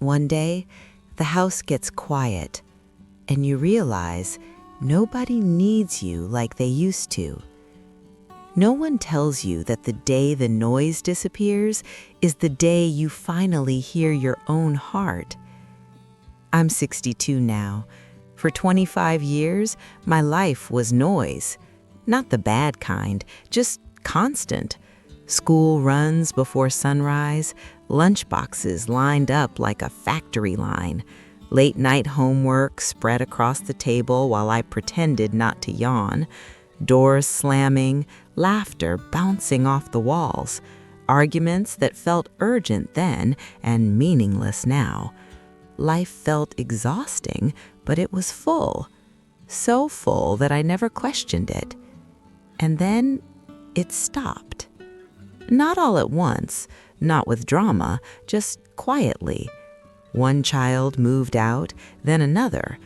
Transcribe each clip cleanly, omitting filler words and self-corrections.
One day, the house gets quiet, and you realize nobody needs you like they used to. No one tells you that the day the noise disappears is the day you finally hear your own heart. I'm 62 now. For 25 years, my life was noise. Not the bad kind, just constant. School runs before sunrise, lunchboxes lined up like a factory line, late-night homework spread across the table while I pretended not to yawn, doors slamming, laughter bouncing off the walls, arguments that felt urgent then and meaningless now. Life felt exhausting, but it was full. So full that I never questioned it. And then it stopped. Not all at once, not with drama, just quietly. One child moved out, then another.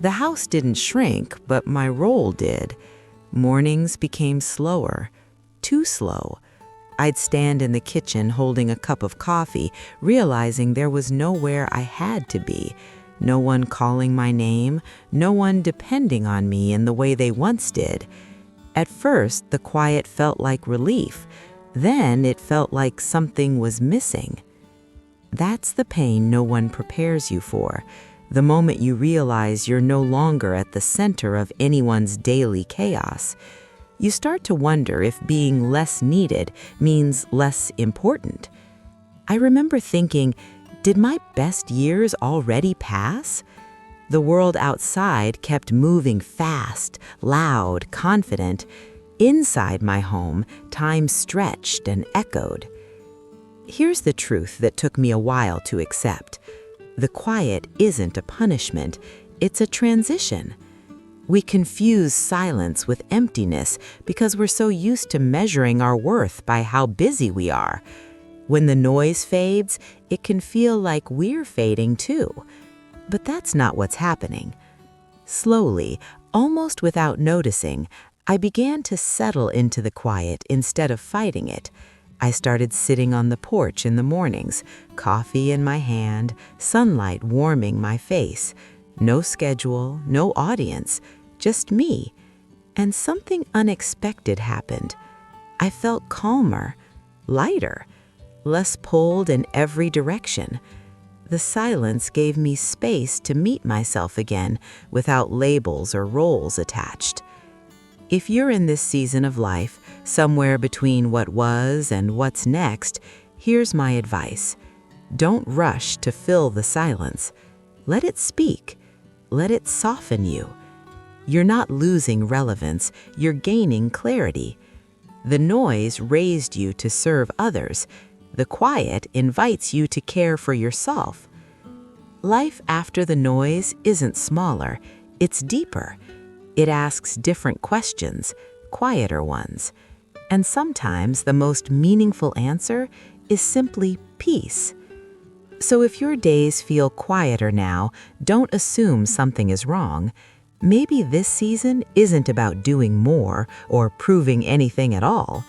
The house didn't shrink, but my role did. Mornings became slower, too slow. I'd stand in the kitchen holding a cup of coffee, realizing there was nowhere I had to be. No one calling my name, no one depending on me in the way they once did. At first, the quiet felt like relief. Then it felt like something was missing. That's the pain no one prepares you for. The moment you realize you're no longer at the center of anyone's daily chaos. You start to wonder if being less needed means less important. I remember thinking, did my best years already pass? The world outside kept moving fast, loud, confident. Inside my home, time stretched and echoed. Here's the truth that took me a while to accept. The quiet isn't a punishment, it's a transition. We confuse silence with emptiness because we're so used to measuring our worth by how busy we are. When the noise fades, it can feel like we're fading too. But that's not what's happening. Slowly, almost without noticing, I began to settle into the quiet instead of fighting it. I started sitting on the porch in the mornings, coffee in my hand, sunlight warming my face. No schedule, no audience, just me. And something unexpected happened. I felt calmer, lighter, less pulled in every direction. The silence gave me space to meet myself again without labels or roles attached. If you're in this season of life, somewhere between what was and what's next, here's my advice. Don't rush to fill the silence. Let it speak. Let it soften you. You're not losing relevance, you're gaining clarity. The noise raised you to serve others. The quiet invites you to care for yourself. Life after the noise isn't smaller, it's deeper. It asks different questions, quieter ones. And sometimes the most meaningful answer is simply peace. So if your days feel quieter now, don't assume something is wrong. Maybe this season isn't about doing more or proving anything at all.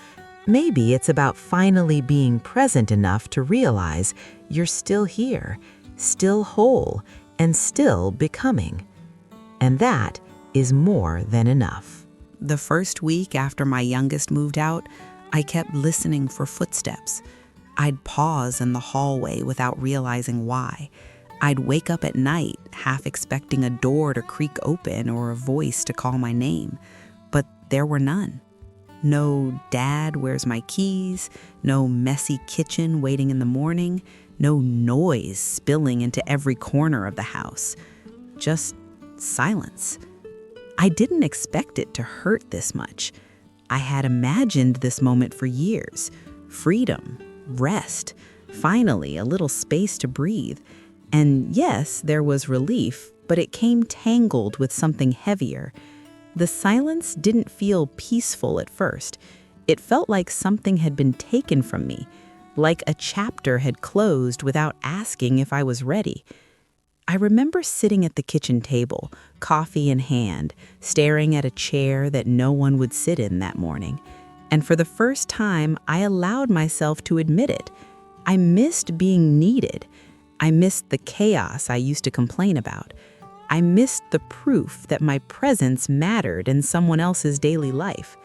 Maybe it's about finally being present enough to realize you're still here, still whole, and still becoming. And that is more than enough. The first week after my youngest moved out, I kept listening for footsteps. I'd pause in the hallway without realizing why. I'd wake up at night, half expecting a door to creak open or a voice to call my name. But there were none. No "Dad, where's my keys?" No messy kitchen waiting in the morning. No noise spilling into every corner of the house. Just silence. I didn't expect it to hurt this much. I had imagined this moment for years. Freedom, rest, finally a little space to breathe. And yes, there was relief, but it came tangled with something heavier. The silence didn't feel peaceful at first. It felt like something had been taken from me, like a chapter had closed without asking if I was ready. I remember sitting at the kitchen table, coffee in hand, staring at a chair that no one would sit in that morning. And for the first time, I allowed myself to admit it. I missed being needed. I missed the chaos I used to complain about. I missed the proof that my presence mattered in someone else's daily life.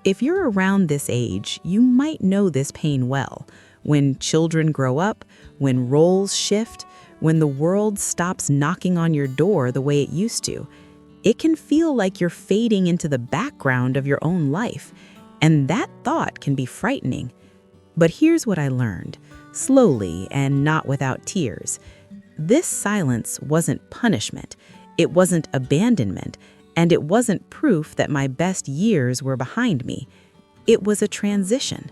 If you're around this age, you might know this pain well. When children grow up, when roles shift, when the world stops knocking on your door the way it used to, it can feel like you're fading into the background of your own life, and that thought can be frightening. But here's what I learned, slowly and not without tears. This silence wasn't punishment, it wasn't abandonment, and it wasn't proof that my best years were behind me. It was a transition.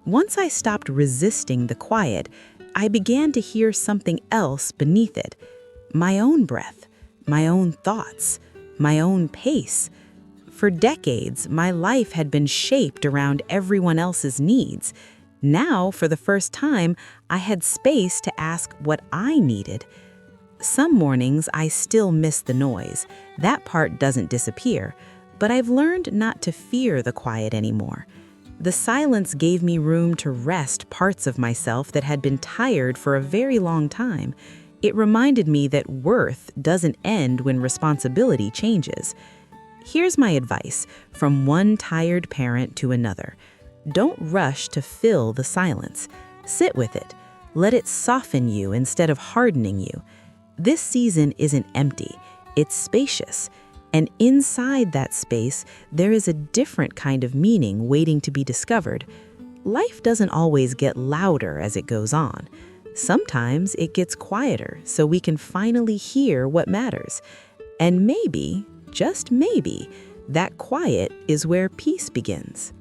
Once I stopped resisting the quiet, I began to hear something else beneath it. My own breath, my own thoughts, my own pace. For decades, my life had been shaped around everyone else's needs. Now, for the first time, I had space to ask what I needed. Some mornings, I still miss the noise. That part doesn't disappear, but I've learned not to fear the quiet anymore. The silence gave me room to rest parts of myself that had been tired for a very long time. It reminded me that worth doesn't end when responsibility changes. Here's my advice from one tired parent to another. Don't rush to fill the silence. Sit with it. Let it soften you instead of hardening you. This season isn't empty, it's spacious. And inside that space, there is a different kind of meaning waiting to be discovered. Life doesn't always get louder as it goes on. Sometimes it gets quieter so we can finally hear what matters. And maybe, just maybe, that quiet is where peace begins.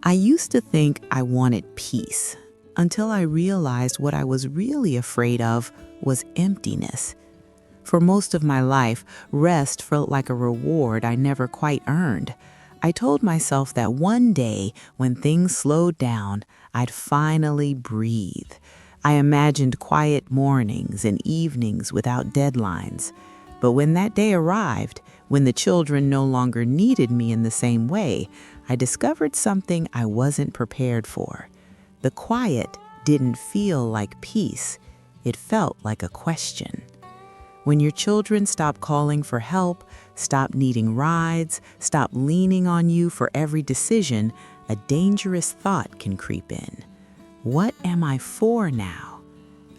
I used to think I wanted peace until I realized what I was really afraid of was emptiness. For most of my life, rest felt like a reward I never quite earned. I told myself that one day, when things slowed down, I'd finally breathe. I imagined quiet mornings and evenings without deadlines. But when that day arrived, when the children no longer needed me in the same way, I discovered something I wasn't prepared for. The quiet didn't feel like peace. It felt like a question. When your children stop calling for help, stop needing rides, stop leaning on you for every decision, a dangerous thought can creep in. What am I for now?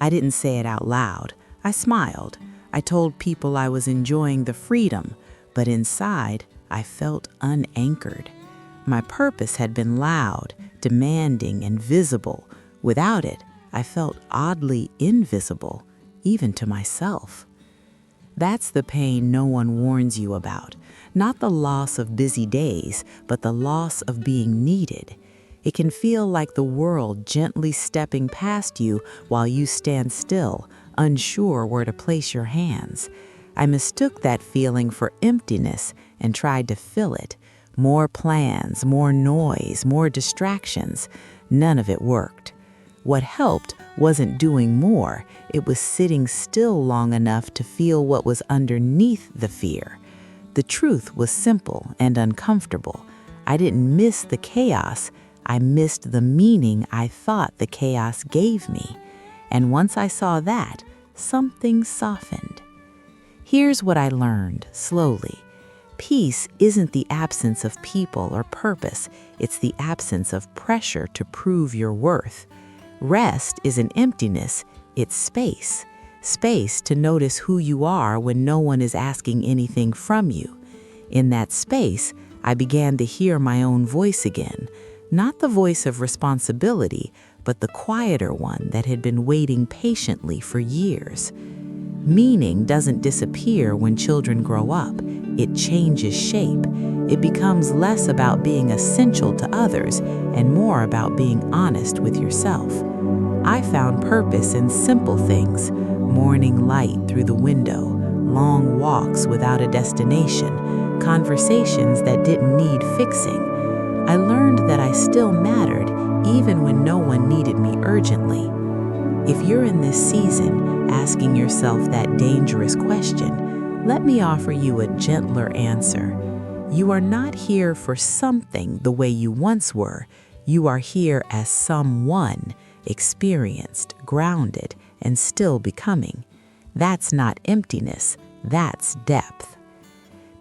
I didn't say it out loud. I smiled. I told people I was enjoying the freedom, but inside, I felt unanchored. My purpose had been loud, demanding, and visible. Without it, I felt oddly invisible, even to myself. That's the pain no one warns you about. Not the loss of busy days, but the loss of being needed. It can feel like the world gently stepping past you while you stand still, unsure where to place your hands. I mistook that feeling for emptiness and tried to fill it. More plans, more noise, more distractions. None of it worked. What helped wasn't doing more, it was sitting still long enough to feel what was underneath the fear. The truth was simple and uncomfortable. I didn't miss the chaos, I missed the meaning I thought the chaos gave me. And once I saw that, something softened. Here's what I learned, slowly. Peace isn't the absence of people or purpose, it's the absence of pressure to prove your worth. Rest isn't emptiness, it's space. Space to notice who you are when no one is asking anything from you. In that space, I began to hear my own voice again, not the voice of responsibility, but the quieter one that had been waiting patiently for years. Meaning doesn't disappear when children grow up. It changes shape. It becomes less about being essential to others and more about being honest with yourself. I found purpose in simple things, morning light through the window, long walks without a destination, conversations that didn't need fixing. I learned that I still mattered even when no one needed me urgently. If you're in this season asking yourself that dangerous question, let me offer you a gentler answer. You are not here for something the way you once were. You are here as someone, experienced, grounded, and still becoming. That's not emptiness, that's depth.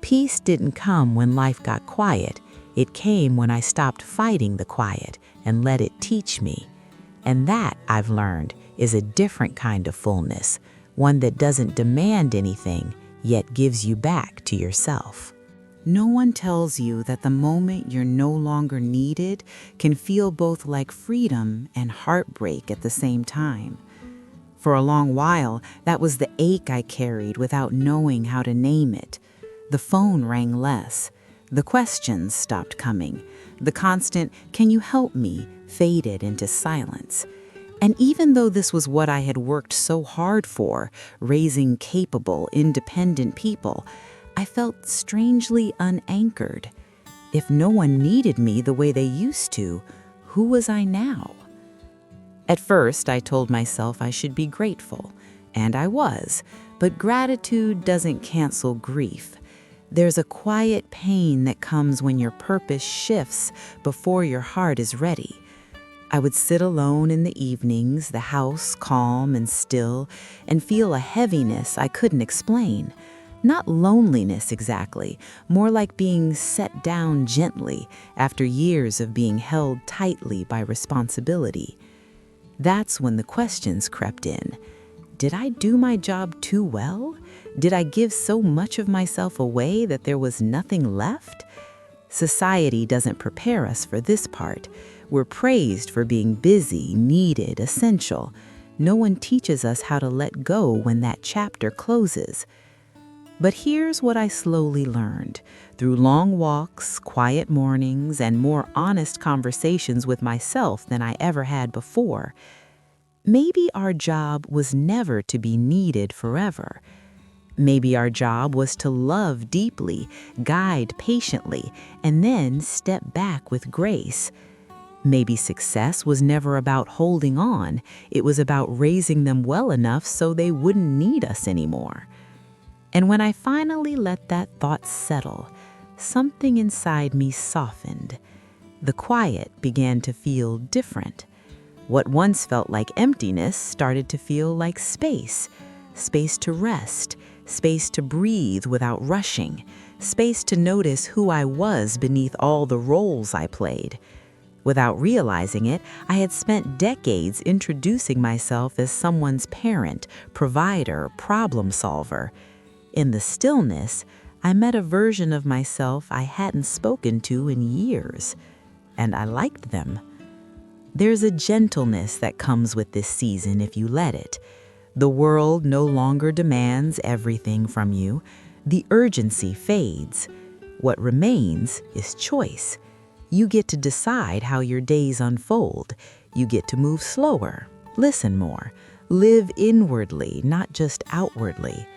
Peace didn't come when life got quiet. It came when I stopped fighting the quiet and let it teach me. And that, I've learned, is a different kind of fullness, one that doesn't demand anything, yet gives you back to yourself. No one tells you that the moment you're no longer needed can feel both like freedom and heartbreak at the same time. For a long while, that was the ache I carried without knowing how to name it. The phone rang less. The questions stopped coming. The constant, "Can you help me?" faded into silence. And even though this was what I had worked so hard for, raising capable, independent people, I felt strangely unanchored. If no one needed me the way they used to, who was I now? At first, I told myself I should be grateful, and I was, but gratitude doesn't cancel grief. There's a quiet pain that comes when your purpose shifts before your heart is ready. I would sit alone in the evenings, the house calm and still, and feel a heaviness I couldn't explain. Not loneliness exactly, more like being set down gently after years of being held tightly by responsibility. That's when the questions crept in. Did I do my job too well? Did I give so much of myself away that there was nothing left? Society doesn't prepare us for this part. We're praised for being busy, needed, essential. No one teaches us how to let go when that chapter closes. But here's what I slowly learned. Through long walks, quiet mornings, and more honest conversations with myself than I ever had before, maybe our job was never to be needed forever. Maybe our job was to love deeply, guide patiently, and then step back with grace. Maybe success was never about holding on. It was about raising them well enough so they wouldn't need us anymore. And when I finally let that thought settle, something inside me softened. The quiet began to feel different. What once felt like emptiness started to feel like space. Space to rest, space to breathe without rushing, space to notice who I was beneath all the roles I played. Without realizing it, I had spent decades introducing myself as someone's parent, provider, problem solver. In the stillness, I met a version of myself I hadn't spoken to in years, and I liked them. There's a gentleness that comes with this season if you let it. The world no longer demands everything from you. The urgency fades. What remains is choice. You get to decide how your days unfold. You get to move slower, listen more, live inwardly, not just outwardly.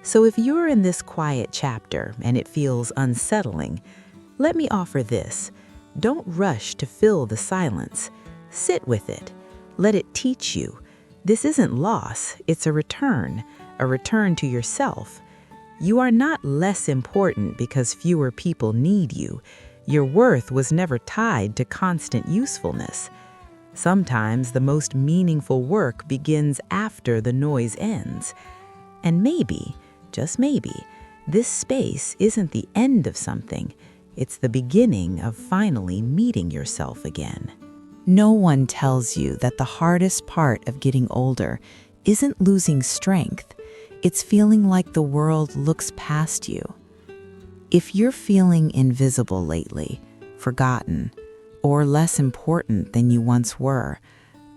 So if you're in this quiet chapter and it feels unsettling, let me offer this. Don't rush to fill the silence. Sit with it. Let it teach you. This isn't loss, it's a return to yourself. You are not less important because fewer people need you. Your worth was never tied to constant usefulness. Sometimes the most meaningful work begins after the noise ends. And maybe, just maybe, this space isn't the end of something. It's the beginning of finally meeting yourself again. No one tells you that the hardest part of getting older isn't losing strength. It's feeling like the world looks past you. If you're feeling invisible lately, forgotten, or less important than you once were,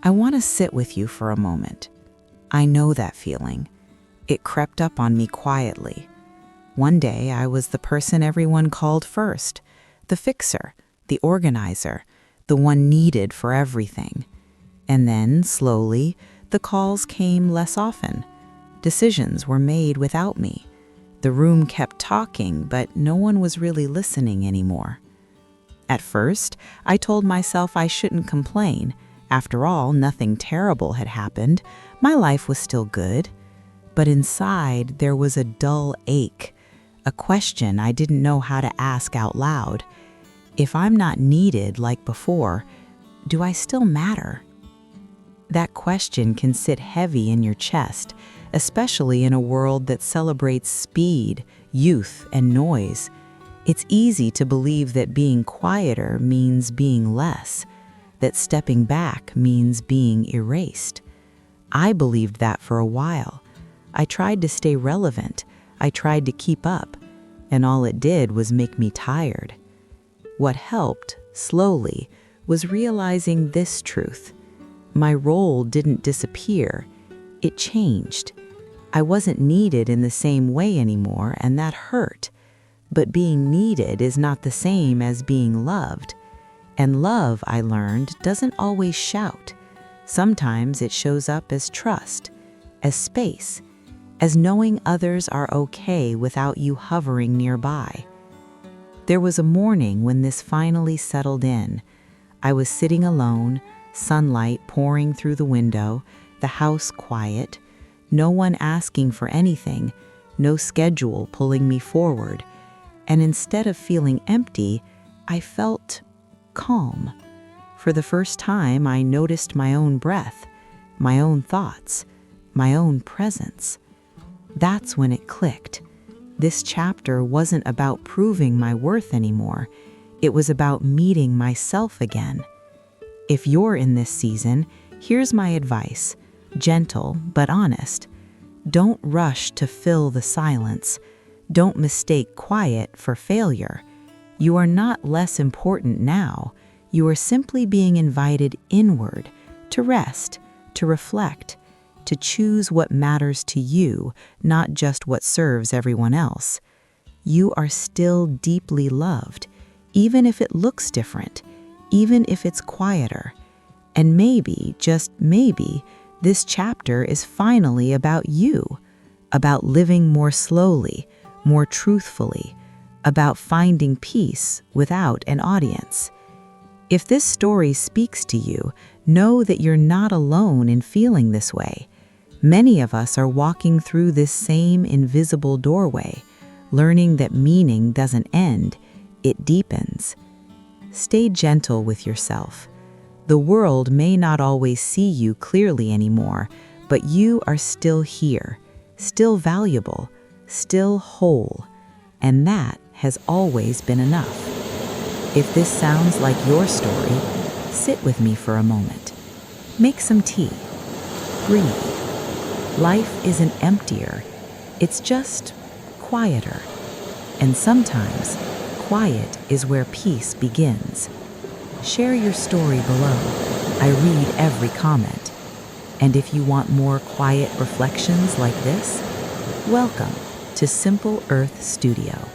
I want to sit with you for a moment. I know that feeling. It crept up on me quietly. One day, I was the person everyone called first, the fixer, the organizer, the one needed for everything. And then, slowly, the calls came less often. Decisions were made without me. The room kept talking, but no one was really listening anymore. At first, I told myself I shouldn't complain. After all, nothing terrible had happened. My life was still good. But inside, there was a dull ache, a question I didn't know how to ask out loud. If I'm not needed like before, do I still matter? That question can sit heavy in your chest, especially in a world that celebrates speed, youth, and noise. It's easy to believe that being quieter means being less, that stepping back means being erased. I believed that for a while. I tried to stay relevant. I tried to keep up, and all it did was make me tired. What helped, slowly, was realizing this truth. My role didn't disappear. It changed. I wasn't needed in the same way anymore, and that hurt. But being needed is not the same as being loved. And love, I learned, doesn't always shout. Sometimes it shows up as trust, as space, as knowing others are okay without you hovering nearby. There was a morning when this finally settled in. I was sitting alone, sunlight pouring through the window, the house quiet, no one asking for anything, no schedule pulling me forward. And instead of feeling empty, I felt calm. For the first time, I noticed my own breath, my own thoughts, my own presence. That's when it clicked. This chapter wasn't about proving my worth anymore. It was about meeting myself again. If you're in this season, here's my advice, gentle but honest. Don't rush to fill the silence. Don't mistake quiet for failure. You are not less important now. You are simply being invited inward, to rest, to reflect, to choose what matters to you, not just what serves everyone else. You are still deeply loved, even if it looks different, even if it's quieter. And maybe, just maybe, this chapter is finally about you, about living more slowly, more truthfully, about finding peace without an audience. If this story speaks to you, know that you're not alone in feeling this way. Many of us are walking through this same invisible doorway, learning that meaning doesn't end, it deepens. Stay gentle with yourself. The world may not always see you clearly anymore, but you are still here, still valuable, still whole, and that has always been enough. If this sounds like your story, sit with me for a moment. Make some tea. Breathe. Life isn't emptier, it's just quieter. And sometimes, quiet is where peace begins. Share your story below. I read every comment. And if you want more quiet reflections like this, welcome to Simple Earth Studio.